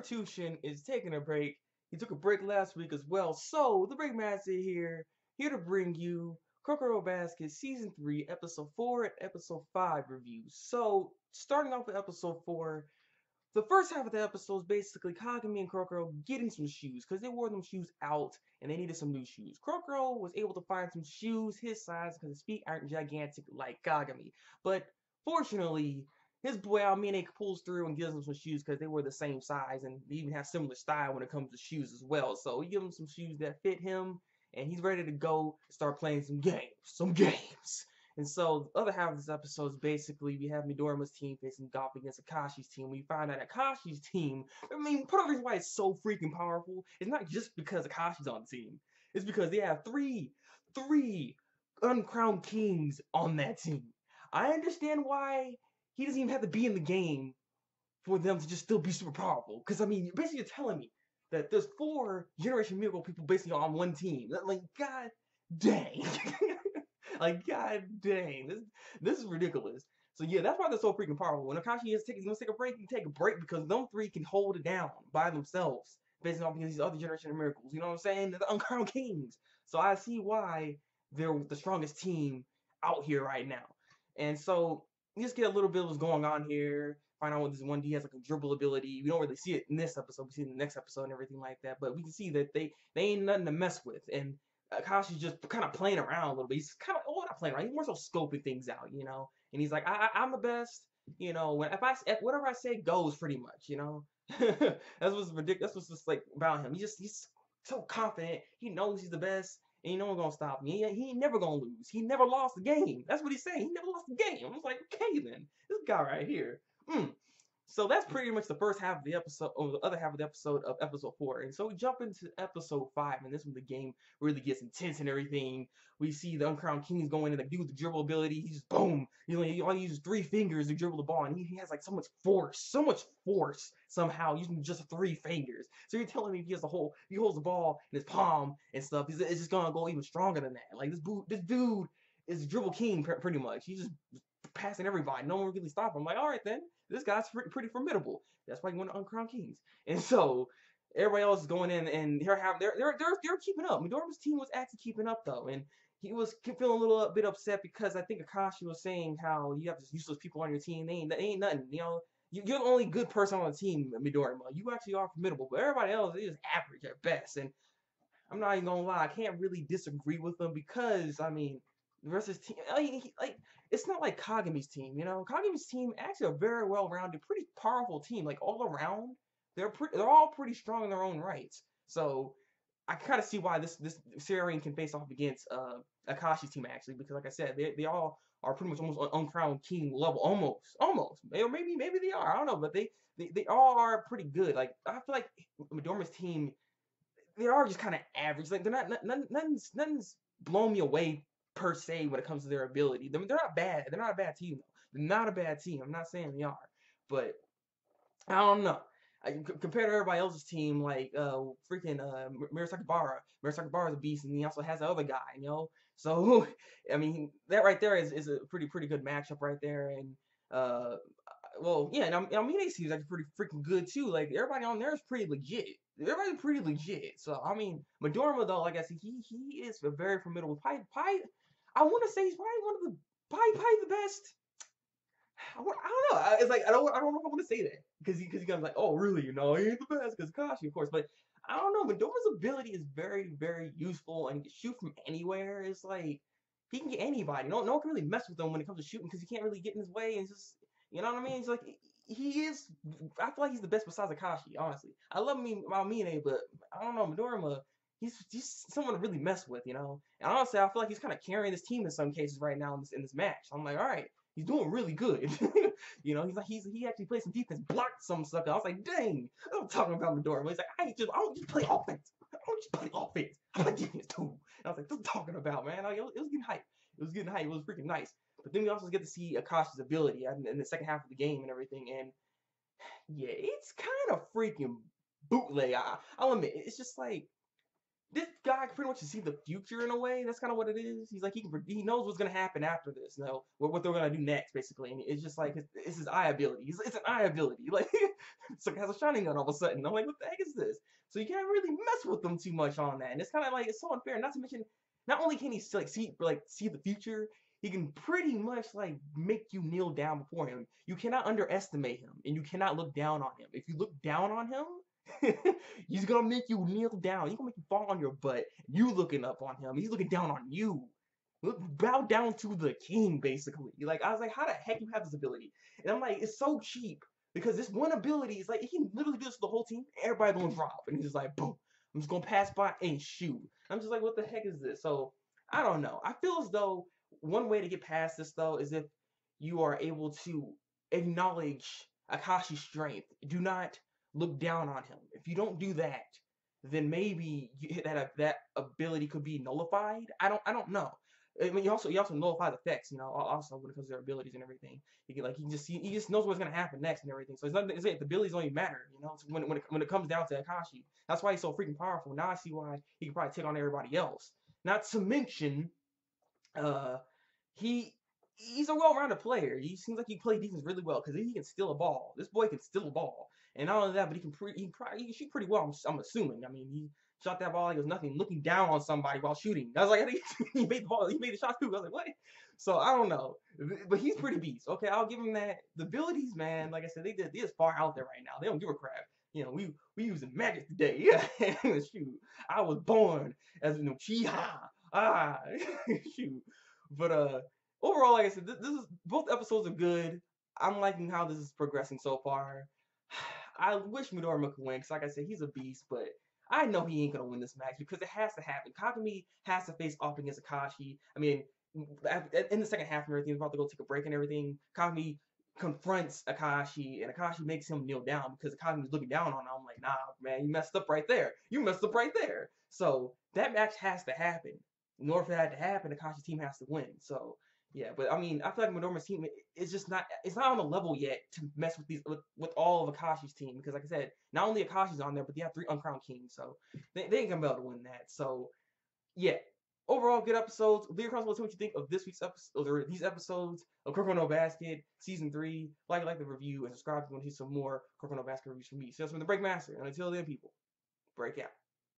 Substitution is taking a break. He took a break last week as well. So, the Breakmaster here to bring you Kuroko no Basket Season 3, Episode 4 and Episode 5 reviews. So, starting off with Episode 4, the first half of the episode is basically Kagami and Kuroko getting some shoes because they wore them shoes out and they needed some new shoes. Kuroko was able to find some shoes his size because his feet aren't gigantic like Kagami. But fortunately, his boy Almine pulls through and gives him some shoes because they were the same size and they even have similar style when it comes to shoes as well. So he gives him some shoes that fit him and he's ready to go start playing some games. Some games. And so the other half of this episode is basically we have Midoriya's team facing off against Akashi's team. We find out Akashi's team, part of the reason why it's so freaking powerful is not just because Akashi's on the team. It's because they have three uncrowned kings on that team. I understand why he doesn't even have to be in the game for them to just still be super powerful. Because, basically you're telling me that there's 4 Generation Miracle people basically on one team. Like, god dang. Like, god dang, this is ridiculous. So yeah, that's why they're so freaking powerful. When Akashi is gonna take a break, he can take a break because them 3 can hold it down by themselves, based off these other Generation of Miracles. You know what I'm saying? They're the Uncrowned Kings. So I see why they're the strongest team out here right now. And so you just get a little bit of what's going on here. Find out what this 1D has like a dribble ability. We don't really see it in this episode. We see it in the next episode and everything like that. But we can see that they ain't nothing to mess with. And Akashi's just kind of playing around a little bit. He's kind of, not playing around. He's more so scoping things out, you know. And he's like, I'm the best, you know. If whatever I say goes, pretty much, you know. That's what's ridiculous. That's what's just like about him. He's so confident. He knows he's the best, and no one's gonna stop me. He ain't never gonna lose. He never lost the game. That's what he's saying. He never lost the game. I was like, okay then, this guy right here. So that's pretty much the first half of the episode, or the other half of the episode of episode 4. And so we jump into episode 5, and this is when the game really gets intense and everything. We see the Uncrowned Kings going in, like, dude, the dribble ability. He just boom. He only uses 3 fingers to dribble the ball, and he has like so much force somehow using just 3 fingers. So you're telling me he holds the ball in his palm and stuff. It's just gonna go even stronger than that. Like this dude is dribble king pretty much. He's just passing everybody. No one really stopped him. I'm like, all right then. This guy's pretty formidable. That's why he won the Uncrowned Kings. And so everybody else is going in, and they're keeping up. Midoriya's team was actually keeping up though, and he was feeling a little bit upset because I think Akashi was saying how you have just useless people on your team. They ain't nothing. You know, you're the only good person on the team, Midoriya. You actually are formidable, but everybody else is average at best. And I'm not even gonna lie, I can't really disagree with them because the rest of his team, it's not like Kagami's team, you know. Kagami's team actually a very well-rounded, pretty powerful team, like all around. They're all pretty strong in their own rights. So I kind of see why this Sarian can face off against Akashi's team actually, because like I said, they all are pretty much almost uncrowned king level, almost. Maybe they are, I don't know, but they all are pretty good. Like I feel like Midoriya's team, they are just kind of average. Like they're nothing's blown me away per se when it comes to their ability. They're not bad. They're not a bad team though. They're not a bad team. I'm not saying they are, but I don't know. Compared to everybody else's team, like freaking Murasakibara. Murasakibara is a beast, and he also has the other guy, you know. So that right there is a pretty good matchup right there, and well, yeah, and they seems like pretty freaking good too. Like everybody on there is pretty legit. Everybody's pretty legit. So Midoriya though, like I said, he is a very formidable. Probably, I want to say he's probably one of the probably the best. I don't know. It's like I don't know if I want to say that because he comes like, oh really? You know, he ain't the best because Kashi, of course. But I don't know. Midoriya's ability is very useful, and he can shoot from anywhere. It's like he can get anybody. No one can really mess with him when it comes to shooting because he can't really get in his way and just, you know what I mean? It's like he is. I feel like he's the best besides Akashi. Honestly, I love Mine, but I don't know Midoriya. He's someone to really mess with, you know. And honestly, I feel like he's kind of carrying this team in some cases right now in this match. I'm like, all right. He's doing really good. You know, he actually played some defense, blocked some stuff. I was like, dang, I'm talking about Midoriya. He's like, I don't just play offense. I don't just play offense. I play defense too. And I was like, what are you talking about, man? Like, it was getting hype. It was getting hype. It was freaking nice. But then we also get to see Akashi's ability in the second half of the game and everything. And yeah, it's kind of freaking bootleg. I'll admit, it's just like, this guy pretty much can see the future in a way. That's kind of what it is. He's like he knows what's gonna happen after this. You know what they're gonna do next, basically. And it's just like it's his eye ability. It's an eye ability. Like it's like has a shining gun all of a sudden. I'm like, what the heck is this? So you can't really mess with them too much on that. And it's kind of like it's so unfair. Not to mention, not only can he see the future, he can pretty much like make you kneel down before him. You cannot underestimate him, and you cannot look down on him. If you look down on him, he's gonna make you kneel down. He's gonna make you fall on your butt. You looking up on him. He's looking down on you. Look, bow down to the king, basically. Like I was like, how the heck you have this ability? And I'm like, it's so cheap because this one ability is like he can literally do this to the whole team. Everybody gonna drop, and he's just like, boom. I'm just gonna pass by and shoot. I'm just like, what the heck is this? So I don't know. I feel as though one way to get past this though is if you are able to acknowledge Akashi's strength. Do not look down on him. If you don't do that, then maybe that ability could be nullified. I don't know. I mean, he also nullifies effects. You know, also when it comes to their abilities and everything. He just knows what's gonna happen next and everything. So it's not the abilities don't even matter. You know, when it comes down to Akashi, that's why he's so freaking powerful. Now I see why he can probably take on everybody else. Not to mention, uh, he he's a well-rounded player. He seems like he plays defense really well because he can steal a ball. This boy can steal a ball, and not only that, but he can shoot pretty well. I'm assuming. I mean, he shot that ball like it was nothing, looking down on somebody while shooting. I was like, I think he made the ball. He made the shot too. I was like, what? So I don't know, but he's pretty beast. Okay, I'll give him that. The abilities, man. Like I said, they just far out there right now. They don't give a crap. You know, we using magic today. Yeah, shoot. I was born as an Uchiha. Ah, shoot. But overall, like I said, this is both episodes are good. I'm liking how this is progressing so far. I wish Midorima could win, because like I said, he's a beast, but I know he ain't gonna win this match because it has to happen. Kagami has to face off against Akashi. I mean, in the second half and everything, he's about to go take a break and everything. Kagami confronts Akashi, and Akashi makes him kneel down because Akashi's looking down on him. I'm like, nah, man, you messed up right there. You messed up right there. So that match has to happen. In order for that to happen, Akashi's team has to win. So yeah, but I mean, I feel like Midorima's team is just not. It's not on the level yet to mess with with all of Akashi's team because, like I said, not only Akashi's on there, but they have 3 uncrowned kings, so they ain't gonna be able to win that. So yeah, overall good episodes. Leave your comments below, tell me what you think of this week's episode or these episodes of Kuroko no Basket season 3. Like the review and subscribe if you want to see some more Kuroko no Basket reviews from me. So that's from the Breakmaster, and until then, people, break out.